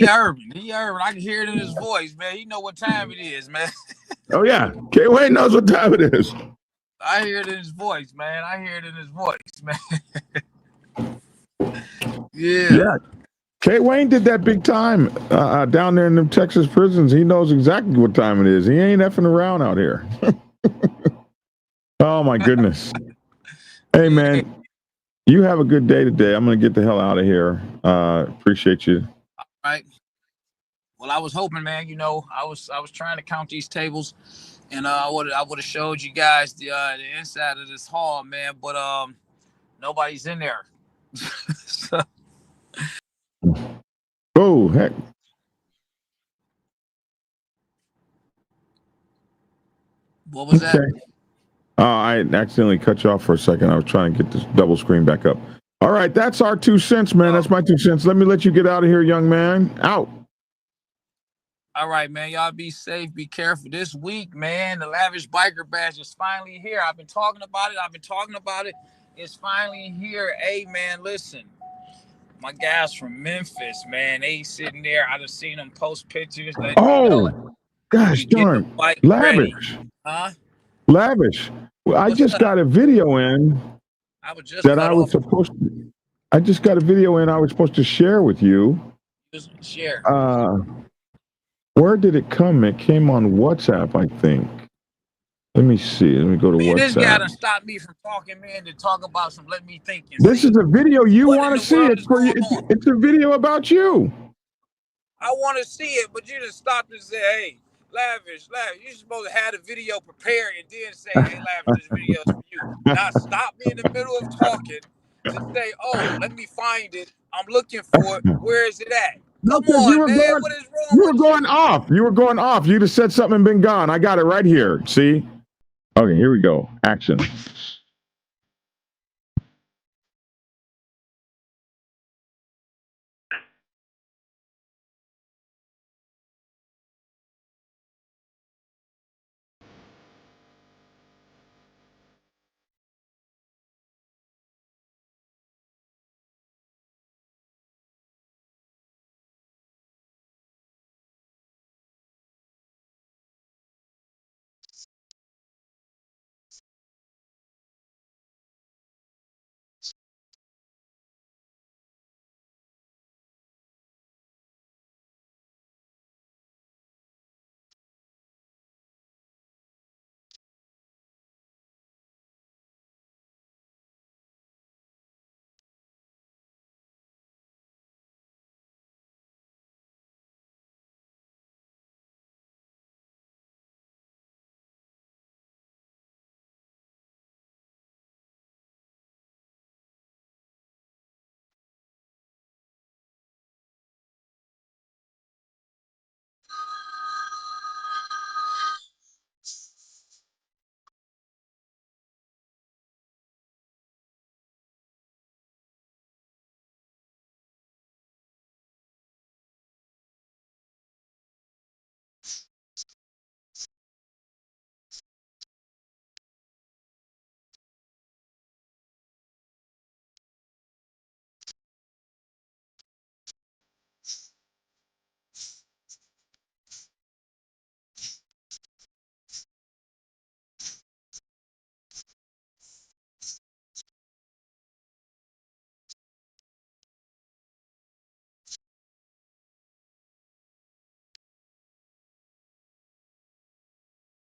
urban. He urban. I can hear it in his voice, man. He know what time it is, man. Oh yeah, K Wayne knows what time it is. I hear it in his voice, man. Yeah. K Wayne did that big time down there in the Texas prisons. He knows exactly what time it is. He ain't effing around out here. Oh my goodness. Hey man, you have a good day today. I'm gonna get the hell out of here. Appreciate you. All right. Well, I was hoping, man. You know, I was trying to count these tables, and I would have showed you guys the inside of this hall, man. But nobody's in there. So. Oh heck. What was that? I accidentally cut you off for a second. I was trying to get this double screen back up. All right, that's our 2 cents, man. That's my 2 cents. Let me let you get out of here, young man. Out. All right, man. Y'all be safe. Be careful. This week, man, the Lavish Biker Bash is finally here. I've been talking about it. It's finally here. Hey, man, listen. My guys from Memphis, man, they sitting there. I just seen them post pictures. Gosh darn. Lavish. Huh? Lavish. Well, I just got a video in I just got a video in I was supposed to share with you. Just share. Where did it come? It came on WhatsApp, I think. Let me see. Let me go to WhatsApp. This guy done stopped me from talking, man, to talk about some let me think. This is a video you want to see. It's for you. It's a video about you. I want to see it, but you just stopped and say, hey, Lavish, you're supposed to have the video prepared and then say, hey, Lavish, this video is for you. Not stop me in the middle of talking to say, oh, let me find it. I'm looking for it. Where is it at? Come on, man. What is wrong with you? You were going off. You were going off. You'd have said something and been gone. I got it right here. See? Okay, here we go. Action.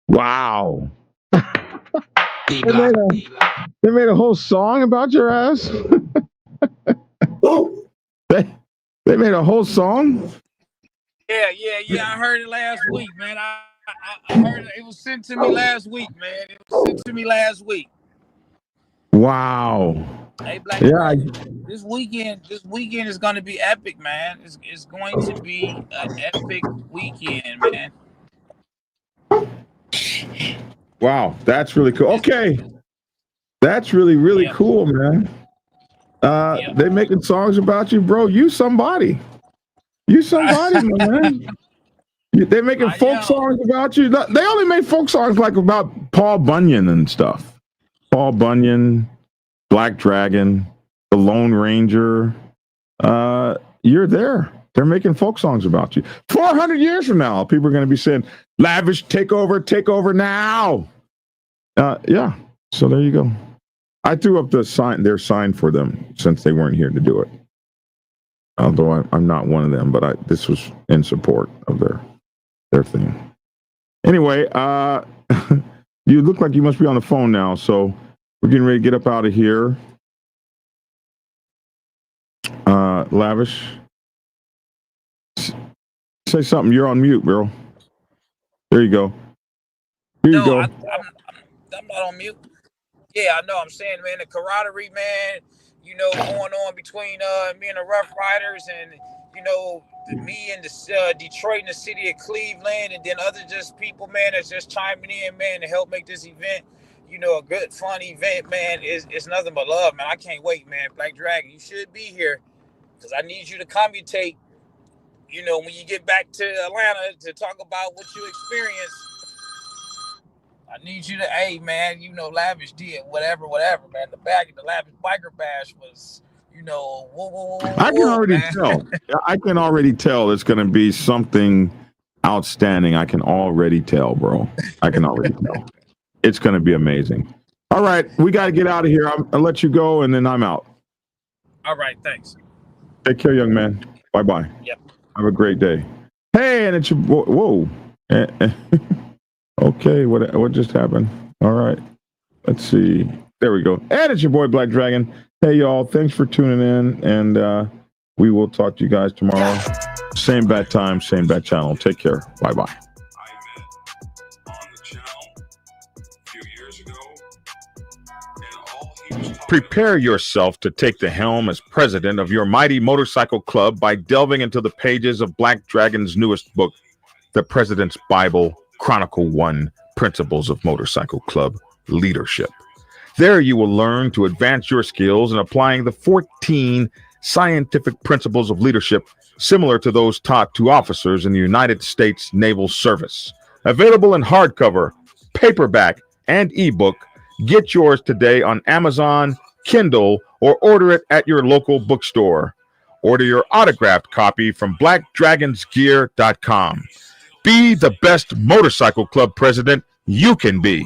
Wow. They made a whole song about your ass. they made a whole song. Yeah. I heard it last week, man. I heard it. It was sent to me last week, man. It was sent to me last week. Wow. Hey, Black. Yeah. This weekend is going to be epic, man. It's going to be an epic weekend, man. Wow, that's really cool. Okay. That's really cool, man. They making songs about you, bro. You somebody. You somebody, man. They making folk songs about you. They only make folk songs like about Paul Bunyan and stuff. Paul Bunyan, Black Dragon, The Lone Ranger. You're there. They're making folk songs about you. 400 years from now, people are going to be saying, "Lavish, take over now." Yeah. So there you go. I threw up their sign for them since they weren't here to do it. Although I'm not one of them, but this was in support of their thing. Anyway, you look like you must be on the phone now, so we're getting ready to get up out of here. Lavish, say something. You're on mute, bro. There you go. Here you go. I'm not on mute. Yeah, I know. I'm saying, man, the camaraderie, man, going on between me and the Rough Riders and, me and the Detroit and the city of Cleveland, and then other just people, man, that's just chiming in, man, to help make this event, a good, fun event, man. It's nothing but love, man. I can't wait, man. Black Dragon, you should be here because I need you to commutate, when you get back to Atlanta to talk about what you experienced. I need you to, hey, man, Lavish did whatever, man. The Lavish Biker Bash was, I can already tell. I can already tell it's going to be something outstanding. I can already tell, bro. I can already tell. It's going to be amazing. All right, we got to get out of here. I'll let you go, and then I'm out. All right, thanks. Take care, young man. Bye-bye. Yep. Have a great day. Hey, and it's your boy. Whoa. Okay, what just happened? All right. Let's see. There we go. And it's your boy, Black Dragon. Hey, y'all. Thanks for tuning in, and we will talk to you guys tomorrow. Same bat time, same bat channel. Take care. Bye-bye. I met on the channel a few years ago, and all he was talking Prepare yourself to take the helm as president of your mighty motorcycle club by delving into the pages of Black Dragon's newest book, The President's Bible, Chronicle 1, Principles of Motorcycle Club Leadership. There you will learn to advance your skills in applying the 14 scientific principles of leadership similar to those taught to officers in the United States Naval Service. Available in hardcover, paperback, and ebook. Get yours today on Amazon, Kindle, or order it at your local bookstore. Order your autographed copy from blackdragonsgear.com. Be the best motorcycle club president you can be.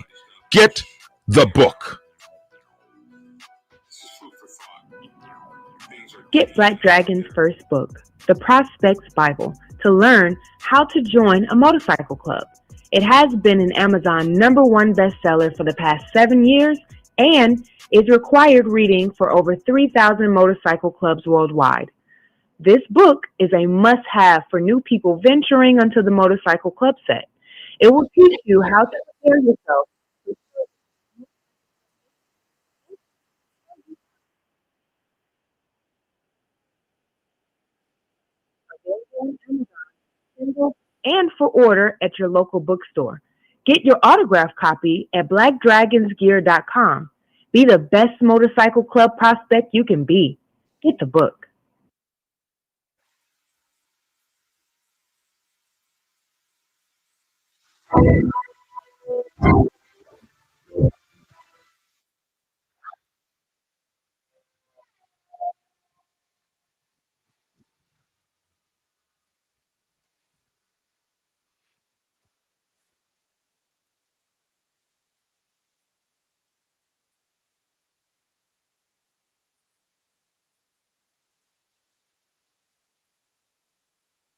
Get the book. Get Black Dragon's first book, The Prospect's Bible, to learn how to join a motorcycle club. It has been an Amazon #1 bestseller for the past 7 years and is required reading for over 3,000 motorcycle clubs worldwide. This book is a must-have for new people venturing onto the motorcycle club set. It will teach you how to prepare yourself. And for order at your local bookstore. Get your autographed copy at blackdragonsgear.com. Be the best motorcycle club prospect you can be. Get the book.